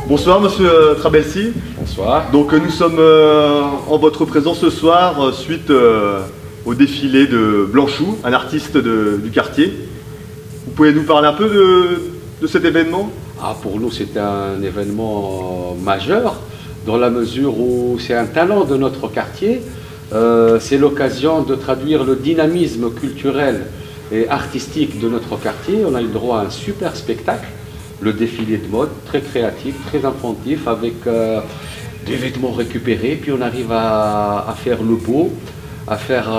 Bonsoir Monsieur Trabelsi. Bonsoir. Donc nous sommes en votre présence ce soir suite au défilé de Blanchou, un artiste du quartier. Vous pouvez nous parler un peu de cet événement? Pour nous, c'est un événement majeur dans la mesure où c'est un talent de notre quartier. C'est l'occasion de traduire le dynamisme culturel et artistique de notre quartier. On a eu droit à un super spectacle, le défilé de mode, très créatif, très inventif, avec des vêtements récupérés, puis on arrive à faire le beau, à faire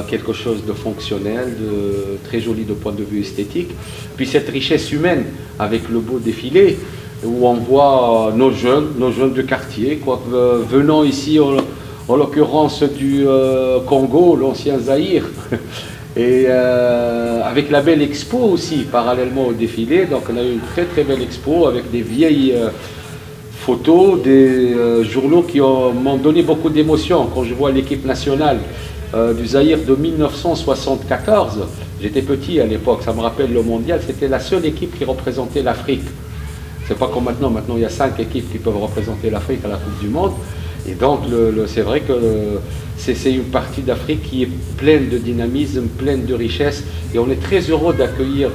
quelque chose de fonctionnel, de très joli de point de vue esthétique. Puis cette richesse humaine avec le beau défilé, où on voit nos jeunes du quartier, venant ici en l'occurrence du Congo, l'ancien Zaïre, et avec la belle expo aussi, parallèlement au défilé. Donc on a eu une très très belle expo avec des vieilles photos, des journaux qui m'ont donné beaucoup d'émotion. Quand je vois l'équipe nationale du Zaïre de 1974, j'étais petit à l'époque, ça me rappelle le mondial, c'était la seule équipe qui représentait l'Afrique. C'est pas comme maintenant, il y a 5 équipes qui peuvent représenter l'Afrique à la Coupe du Monde. Et donc c'est vrai que c'est une partie d'Afrique qui est pleine de dynamisme, pleine de richesse. Et on est très heureux d'accueillir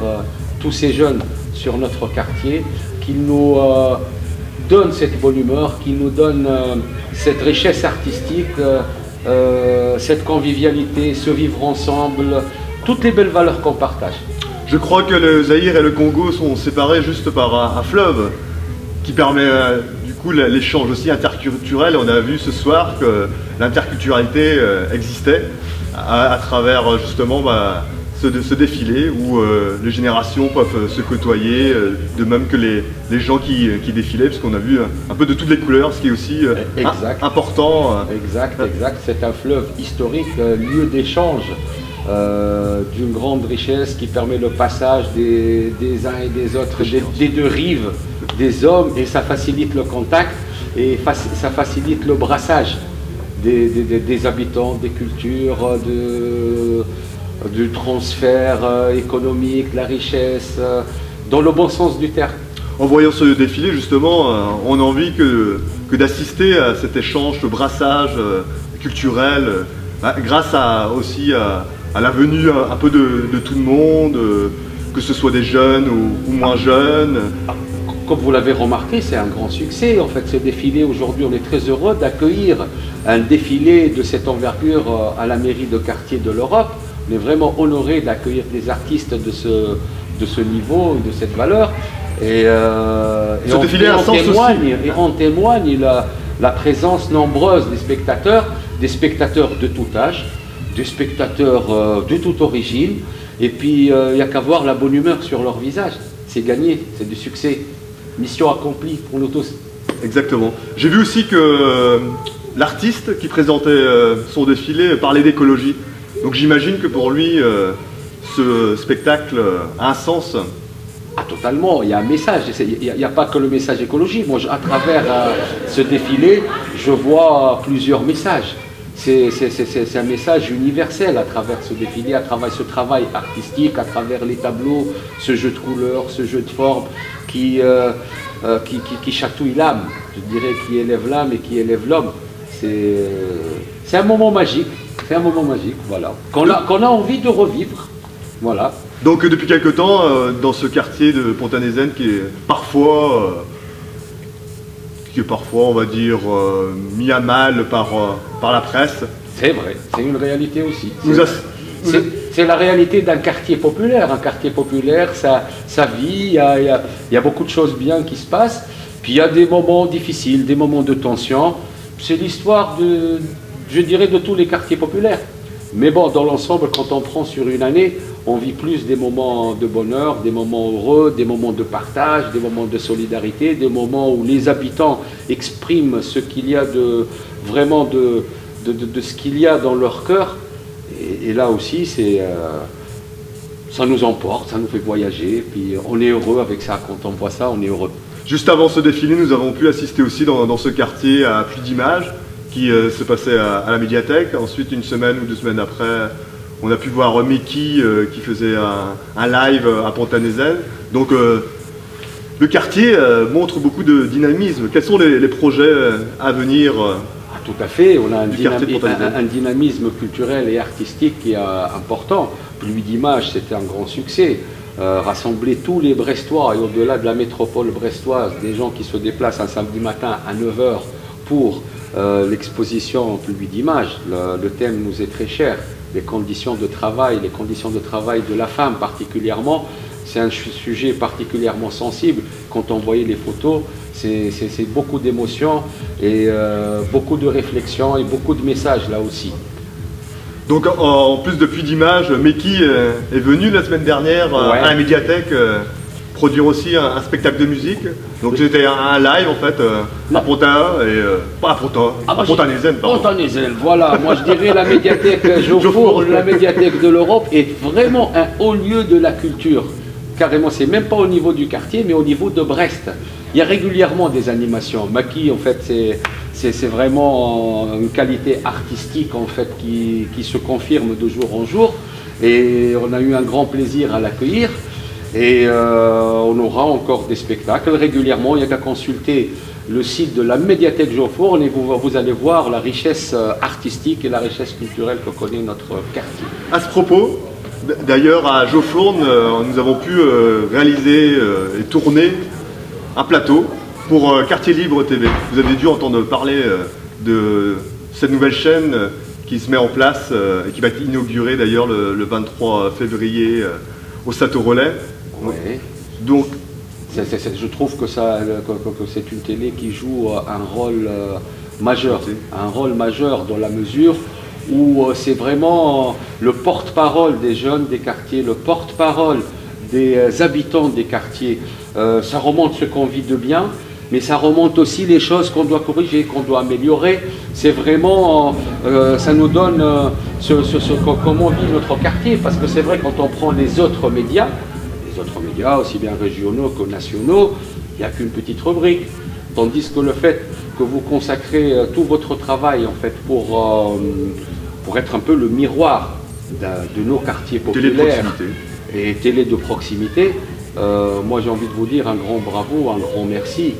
tous ces jeunes sur notre quartier, qui nous donnent cette bonne humeur, qui nous donnent cette richesse artistique, cette convivialité, ce vivre ensemble, toutes les belles valeurs qu'on partage. Je crois que le Zaïre et le Congo sont séparés juste par un fleuve qui permet du coup l'échange aussi interculturel. On a vu ce soir que l'interculturalité existait à travers justement ce défilé où les générations peuvent se côtoyer, de même que les gens qui défilaient, parce qu'on a vu un peu de toutes les couleurs, ce qui est aussi important. Exact. C'est un fleuve historique, lieu d'échange d'une grande richesse qui permet le passage des uns et des autres, des deux rives, des hommes, et ça facilite le contact et ça facilite le brassage des habitants, des cultures, du transfert économique, la richesse, dans le bon sens du terme. En voyant ce défilé, justement, on a envie que d'assister à cet échange, ce brassage culturel, grâce aussi à la venue un peu de tout le monde, que ce soit des jeunes ou moins jeunes. Comme vous l'avez remarqué, c'est un grand succès. En fait, ce défilé, aujourd'hui, on est très heureux d'accueillir un défilé de cette envergure à la mairie de quartier de l'Europe. On est vraiment honoré d'accueillir des artistes de ce niveau, de cette valeur. Et on témoigne la présence nombreuse des spectateurs de tout âge, des spectateurs de toute origine. Et puis, il n'y a qu'à voir la bonne humeur sur leur visage. C'est gagné, c'est du succès. Mission accomplie pour nous tous. Exactement. J'ai vu aussi que l'artiste qui présentait son défilé parlait d'écologie. Donc j'imagine que pour lui, ce spectacle a un sens. Totalement, il y a un message. Il n'y a pas que le message écologie. Moi, à travers ce défilé, je vois plusieurs messages. C'est un message universel à travers ce défilé, à travers ce travail artistique, à travers les tableaux, ce jeu de couleurs, ce jeu de formes qui chatouille l'âme, je dirais, qui élève l'âme et qui élève l'homme. C'est un moment magique, voilà, qu'on a envie de revivre, voilà. Donc depuis quelque temps, dans ce quartier de Pontanézen qui est parfois on va dire, mis à mal par la presse. C'est vrai, c'est une réalité aussi. C'est la réalité d'un quartier populaire. Un quartier populaire, ça vit, il y a beaucoup de choses bien qui se passent, puis il y a des moments difficiles, des moments de tension. C'est l'histoire, je dirais, de tous les quartiers populaires. Mais bon, dans l'ensemble, quand on prend sur une année, on vit plus des moments de bonheur, des moments heureux, des moments de partage, des moments de solidarité, des moments où les habitants expriment ce qu'il y a de ce qu'il y a dans leur cœur. Et là aussi, ça nous emporte, ça nous fait voyager, puis on est heureux avec ça. Quand on voit ça, on est heureux. Juste avant ce défilé, nous avons pu assister aussi dans ce quartier à Pluie d'Images qui se passait à la médiathèque. Ensuite, une semaine ou 2 semaines après, on a pu voir Mickey qui faisait un live à Pontanézen. Donc Le quartier montre beaucoup de dynamisme. Quels sont les projets à venir Tout à fait, on a un dynamisme culturel et artistique qui est important. Pluie d'Images, c'était un grand succès. Rassembler tous les Brestois et au-delà de la métropole brestoise, des gens qui se déplacent un samedi matin à 9 h pour l'exposition Pluie d'Images. Le thème nous est très cher, les conditions de travail de la femme particulièrement. C'est un sujet particulièrement sensible. Quand on voyait les photos, c'est beaucoup d'émotions et beaucoup de réflexions et beaucoup de messages là aussi. Donc en plus de Pluie d'Images, Meki est venu la semaine dernière à la médiathèque produire aussi un spectacle de musique. Donc c'était un live en fait à Pontin et pas à Pontin, à Pontanézen. Pontanézen, voilà. Moi je dirais la médiathèque Geoffroy, la médiathèque de l'Europe est vraiment un haut lieu de la culture. Carrément, c'est même pas au niveau du quartier, mais au niveau de Brest. Il y a régulièrement des animations. Maki, en fait, c'est vraiment une qualité artistique en fait qui se confirme de jour en jour. Et on a eu un grand plaisir à l'accueillir. Et on aura encore des spectacles régulièrement. Il n'y a qu'à consulter le site de la médiathèque Geoffroy et vous allez voir la richesse artistique et la richesse culturelle que connaît notre quartier. À ce propos, d'ailleurs à Geoffroy, nous avons pu réaliser et tourner un plateau pour Quartier Libre TV. Vous avez dû entendre parler de cette nouvelle chaîne qui se met en place et qui va être inaugurée d'ailleurs le 23 février au Château-Relais. Oui. Donc, je trouve que c'est une télé qui joue un rôle majeur, dans la mesure où c'est vraiment le porte-parole des jeunes des quartiers, le porte-parole des habitants des quartiers. Ça remonte ce qu'on vit de bien, mais ça remonte aussi les choses qu'on doit corriger, qu'on doit améliorer. C'est vraiment, ça nous donne comment vit notre quartier, parce que c'est vrai quand on prend les autres médias, aussi bien régionaux que nationaux, il n'y a qu'une petite rubrique. Tandis que le fait que vous consacrez tout votre travail en fait pour être un peu le miroir de nos quartiers populaires et télé de proximité, moi j'ai envie de vous dire un grand bravo, un grand merci,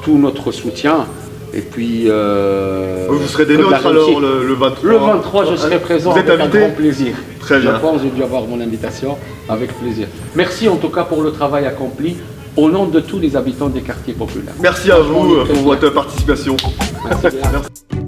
tout notre soutien. Et puis, vous serez des nôtres alors le 23. Le 23, je serai présent avec un grand plaisir. Très bien. Je pense que j'ai dû avoir mon invitation avec plaisir. Merci en tout cas pour le travail accompli au nom de tous les habitants des quartiers populaires. Merci à vous pour votre participation. Merci bien. Merci.